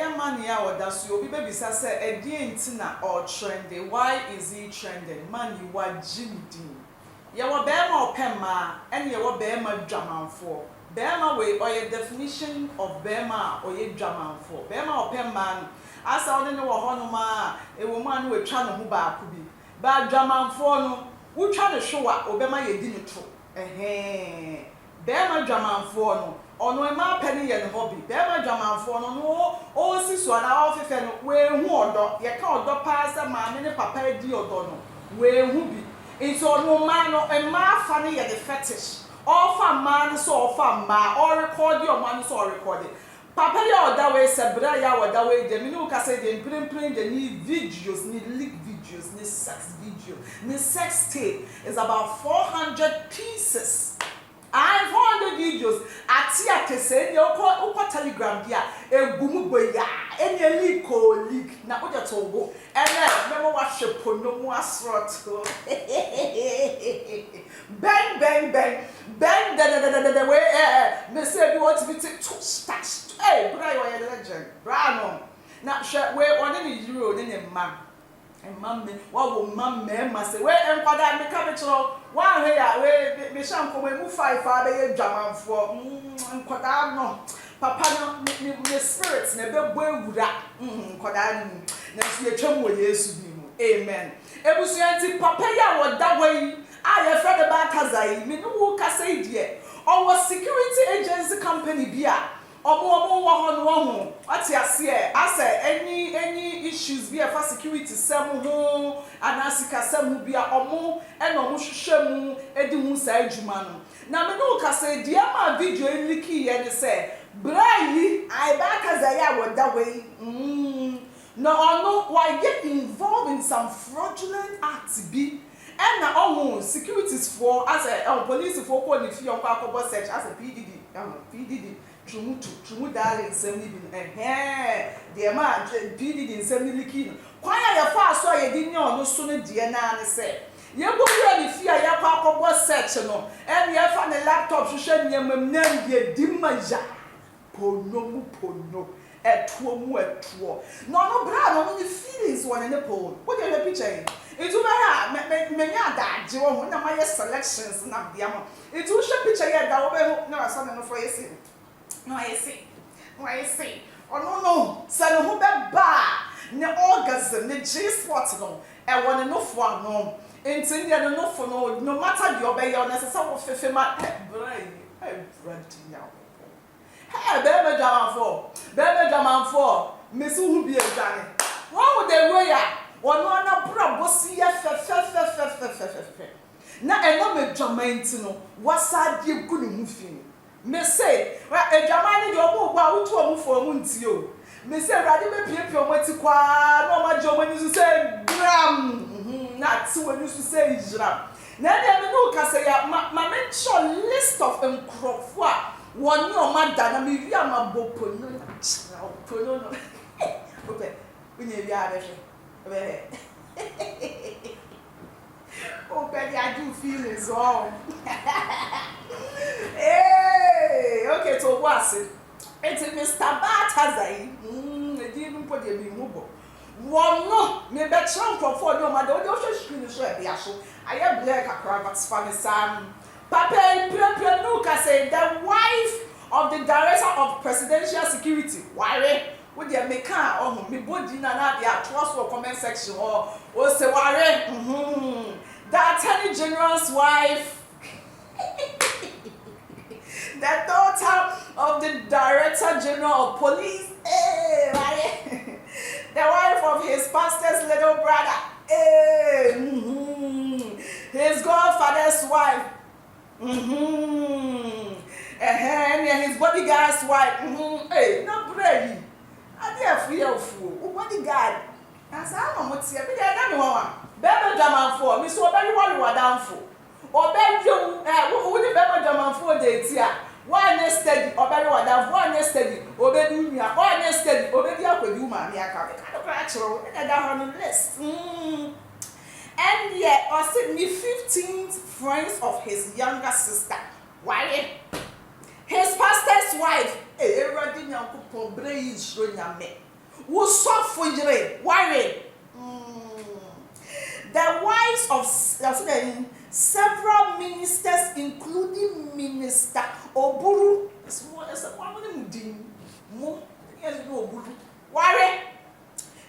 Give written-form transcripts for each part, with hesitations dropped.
am man ya or that's you baby say a dear intina or trendy. Why is he trending? Man, you are Jimmy Dean. You were Bema or Pema, and you were Bema Draman for. Bema way or your definition of Bema or your Draman for. Bema or Pemman. As I don't know what Honoma, a woman who trying to move back could be. But Draman for no, who trying to show up or Bema ye didn't true. Bema Draman for no. Ono ma penny and hobby. Bema Draman for no, all sis one out of a way who or ye can't do pass a man in a papa deal dono. Where who be? It's all no man or a ma funny at the fetish. All for man so for ma or record your man so record it. Papa ya that way sabra ya that way the minu ka say the print the need videos, need leak videos, need sex video, need sex tape is about 400 pieces. I 400 videos. Atia kese ni uko Telegram dia egumu boya eni leak na oja tobo ene memo wa shepo no mu asroto bang bang bang bang the way me say you want to be too stash hey bra you are legend bra no na she we one ni euro ni ma and mammy, what will mamma say? Where and father me come to one here, we shall come and move 5 father German for Quadan no. Papa no me spirits never boy that Quadan. Next year, chum will yes amen. Ebusianti papa ya what that way. I have read about Kazai, me no say dear. Our security agency company beer. Omo ati ase ase any issues be for security sem ho anasika sem bia omo e no mo hwehwe mu edi hu sa adwuma no na me no ka say dia ma video enliki ye ne say brai I back as I am that way no ono why get involved in some fraudulent acts be and na omo securities for as a police for call if you akọ search as a PDD Trumu darling, send me dear man, PD in 70 kilo. Quite a fast so you didn't know no sooner, dear Nanny said. You go ready fear your papa was section, and you found a laptop to show me a name, dear Dimaja. Pono, at 2 at 2. No, brother, only feelings one in the pole. What are you picture? It's over, many that you want my selections, not the amount. It's also picture yet, no, I saw no for you. No, I see. Oh no. Son who be ba. Ne orgasm, ne G-spot no. I want no for no. Intindia no for no matter the obey your necessary fefe ma brain. Hey, brunty now. Hey, bebe jaman for. Miss who be a Johnny. What would they wear? One no bro bossy fe. Na eno me jaman no. What's that you good movie? Me say, well, a Jamani job about to move for Muntio. Me say, Raddy may pay your money no my job when you say gram, not so when you say jam. Now, there no can say, my mention list of crop one no man done, me via my bopo. No, okay, we need the other. Oh, Betty, I do feel it's wrong. Hey, okay, so what's it? It's Mr. Baltasar. It didn't put the removal. One no, maybe a chunk for no matter what you're screen is right. I am black a cravat's funny Sam. Papa Nuka said the wife of the director of presidential security. Why? Would you make car or me body na their trust for comment section or say worry? The Attorney General's wife, the daughter of the Director General of Police, the wife of his pastor's little brother, his godfather's wife, and his bodyguard's wife. Hey, not brave. I dare feel fool. Bodyguard. I said, I don't want to see a Bema German for me, so very one were down for. Or Belgium, who the Bema German for dates here. One steady, or very one down, one steady, or baby, one steady, or baby, I could do my natural, and down on the list. And yet, or sent me 15 friends of his younger sister. Why? His pastor's wife, everybody now could brain showing a me. Wo sofo yire, worry. The wives of several ministers, including Minister Oburu,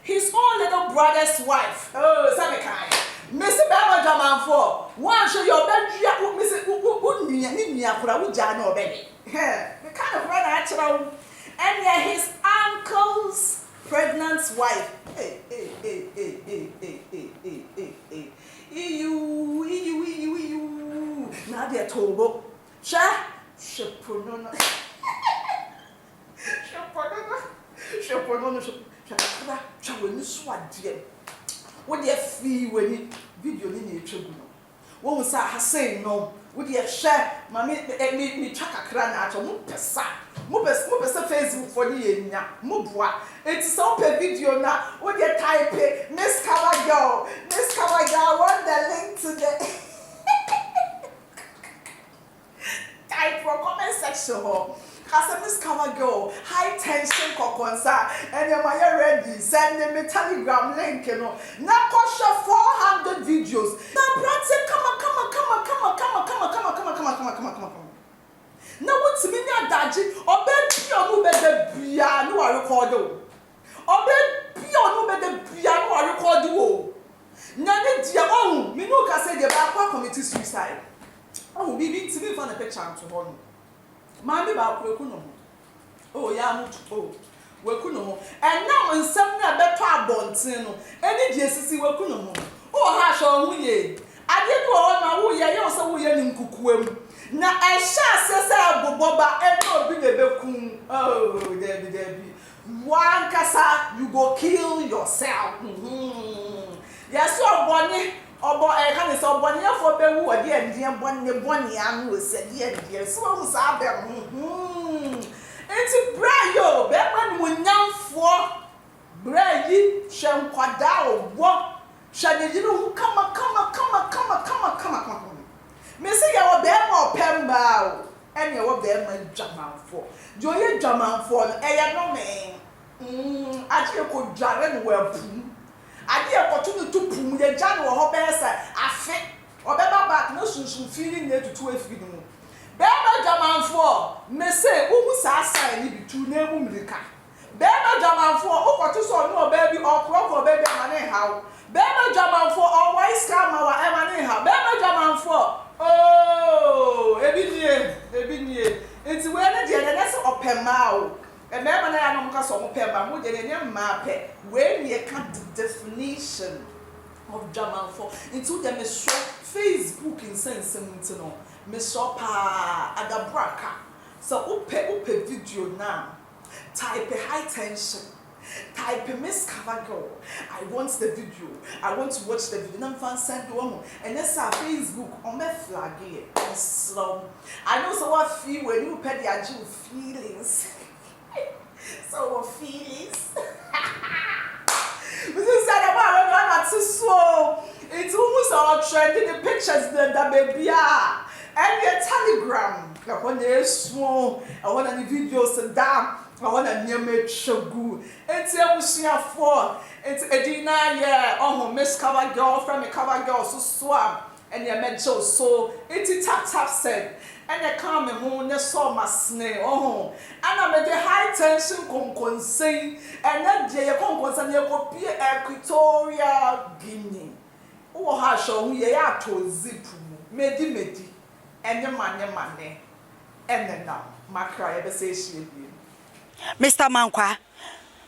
his own little brother's wife. Oh, Samekai. Mr. Bama Jaman for one show your baby, baby. The kind of brother natural, and yet his uncle's pregnant wife. Hey. Now they're told, what you feel when you video in your tribunal? What was I saying? No, would you share my me track a cran at a mupesa Facebook for the year? Mubwa, it's so per video now. What you type it, Miss Cavago, want the link to the type for comment section. Miss Cavago, high tension kokonsa, and you're ready. Send me Telegram link, you know. Now, cost 400 videos. Now, Bradley, come on. Now, what's me now, Daddy? Or baby, or no better piano, I record. Or baby, or no better piano, I record. Now, dear, oh, me no can say the back committee suicide. Oh, we need to be on a picture to hold. Mammy about Wekuno. Oh, yeah, oh, Wekuno. And now, in some better bontino, any JCC Wekuno. Oh, hash on we. I did go on my way, I also we in Kukum. Now, I shall say, Boba, and no be the Bekum. Oh, Debbie. One cassa, you go kill yourself. Yes, so Bonnie. Obo e kan so boni afo be wu ode endie boni anu osedi endie so hu sa be enti bra yo be man munyamfo bra yi hwenkwada obo hwade hu kama me say ya wo be ma opemba o ene wo be ma dwamanfo jo ye dwamanfo no e ya no me atie ko dware no wa pum ade ekotu to pum ye jane wo ho be se afe obeba back no sunsun feeling na tutu afiri mu be ba jamanfo me say uhu sa sign ni bitu na emu mrika be ba jamanfo ukotu so no oba bi okro oba bi amane hawo be ba jamanfo o wise scam wa amane ha be ba jamanfo oh ebinie enti we na de na se opema o and then when I am so pemba, we didn't map it. When you can't definition of German for into them is short Facebook in sense to know. Miss Shoppa at the braca. So upe video now. Type a high tension. Type a Miss Cavago. I want the video. I want to watch the video. I'm fan send one. And that's our Facebook on my flag here. And slow. I know so what feel when you pay the actual feelings. So feelings. This is about so it's almost all trending the pictures that baby are and your Telegram. I want the small, I want the videos and down. I want a near make show good. It's a for it's a dinner, yeah. Oh, Miss Cover Girl from a cover girl so swam and your mental so it's tap said. And I come home, I saw my snake. Oh, and I'm at the high tension concern, and that day, a concern, you go be Equatorial Guinea. Oh, how shall we are to zip, medi, and the money, and then now, my cry ever say she Mr. Mankwa,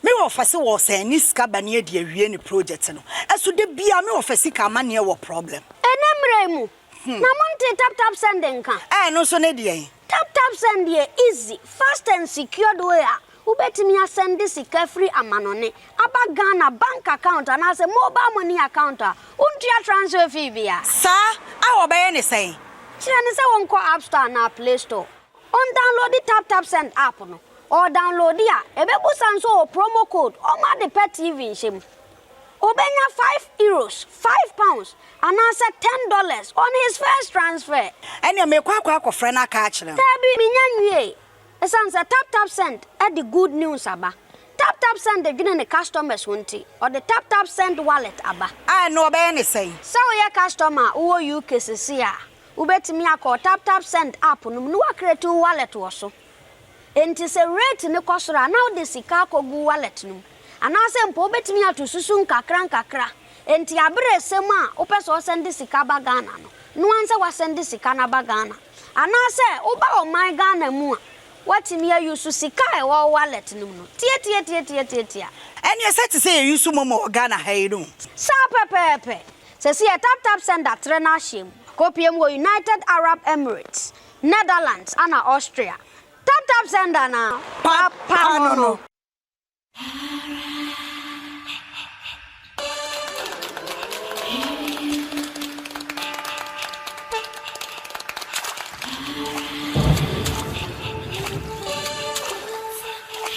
me offer was a niska bania de any project. As to the be a me offer sick a money or problem. And I'm na monte tap sending ka no so na dey tap send dey easy fast and secured way u betimi send this free amanone aba Ghana bank account and as a mobile money account untia transfer fee bia sa a obey ne say kire ne say won ko app store na play store on download the tap send app no or download dia ebebusan so promo code o ma de pet TV nshim Obenya €5, £5, and answer $10 on his first transfer. And you make quack friend a catch them. Tabi minyanwe. Esanse tap send at the good news aba. tap send the gene customers won't or the tap send wallet aba. I know be any say. So your customer who you cases here. Ubetimi akọ tap send app no no create wallet wo so. Enti se rate ne kosora now the sika kogu wallet no. Anase mpo ubetimi atu susu nkakra. Enti abere sem a opeso send sika ba Ghana no. No anse wa send sika na ba Ghana. Anase oba o my Ghana mu a watimi use sika e wo wallet no no. Tie. And you said to say you use momo Ghana hey no. Sa pepe. Se see tap send that trainer shim. Kopiem wo United Arab Emirates, Netherlands, and Austria. Tap send na. Papa no.